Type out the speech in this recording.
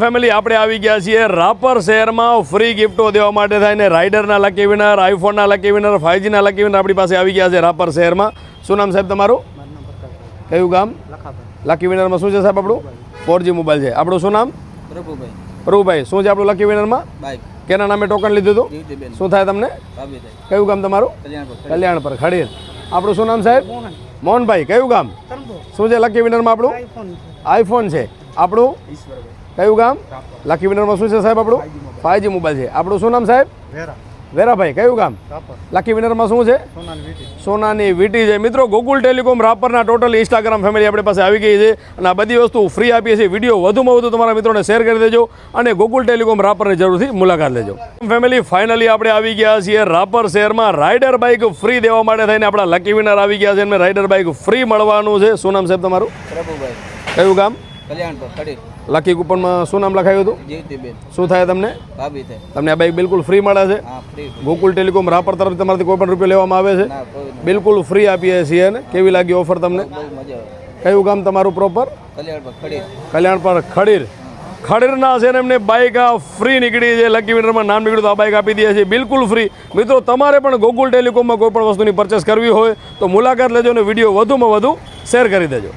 Family આપણે આવી ગયા છીએ રાપર શહેરમાં ફ્રી ગિફ્ટો દેવા માટે થાય ને રાઇડરના લકી વિનર, આઈફોનના લકી વિનર, 5Gના લકી વિનર આપણી પાસે આવી ગયા છે રાપર શહેરમાં. શું નામ સાહેબ તમારું? કયું ગામ? લકી વિનરમાં શું છે સાહેબ આપણું? 4G મોબાઈલ છે. આપણું શું નામ? પ્રભુભાઈ. શું છે આપણું લકી વિનરમાં? કેના નામે ટોકન લીધું હતું? શું થાય તમને? કયું ગામ તમારું? કલ્યાણપર ખડીર. આપણું શું નામ સાહેબ? મોહનભાઈ. કયું ગામ? શું છે લકી વિનરમાં આપણું? આઈફોન છે. આપણું કયું ગામ? લકી વિનરમાં શું છે સાહેબ આપણું? 5G મોબાઈલ છે. આપણું શું નામ સાહેબ? વેરાભાઈ. કયું ગામ? લકી વિનરમાં શું છે? સોનાની વીટી છે. મિત્રો ગોકુલ ટેલિકોમ રાપરના ટોટલ ઇન્સ્ટાગ્રામ ફેમિલી આપણી પાસે આવી ગઈ છે અને આ બધી વસ્તુ ફ્રી આપીએ છીએ. વિડીયો વધુમાં વધુ તમારા મિત્રોને શેર કરી દેજો અને ગોકુલ ટેલિકોમ રાપરની જરૂરથી મુલાકાત લેજો. ફેમિલી ફાઇનલી આપણે આવી ગયા છીએ રાપર શહેરમાં રાઇડર બાઇક ફ્રી દેવા માટે થઈને આપણા લકી વિનર આવી ગયા છે અને રાઇડર બાઇક ફ્રી મળવાનું છે. શું નામ સાહેબ તમારું? પ્રભુભાઈ. કયું ગામ? કલ્યાણપર ખડીર. લકી કૂપનમાં શું નામ લખાયું હતું? જીવતીબેન. શું થાય તમને? ભાભી થાય. તમને આ બાઇક બિલકુલ ફ્રી મળે છે? હા, ફ્રી. ગોકુલ ટેલિકોમ રાપર તરફથી તમારાથી કોઈ પણ રૂપિયા લેવામાં આવે છે? ના, કોઈ નહીં. બિલકુલ ફ્રી આપીએ છીએ. ને કેવી લાગી ઓફર તમને? બહુ મજા આવે. કયું ગામ તમારું પ્રોપર? કલ્યાણપર ખડીર. કલ્યાણપર ખડીર. ખડીરના છે ને એમને બાઇક આ ફ્રી નીકળી છે. લકી વિનરમાં નામ નીકળ્યું તો આ બાઇક આપી દે છે બિલકુલ ફ્રી. મિત્રો તમારે પણ ગોકુલ ટેલિકોમમાં કોઈ પણ વસ્તુની પરચેસ કરવી હોય તો મુલાકાત લેજો અને વિડીયો વધુમાં વધુ શેર કરી દેજો.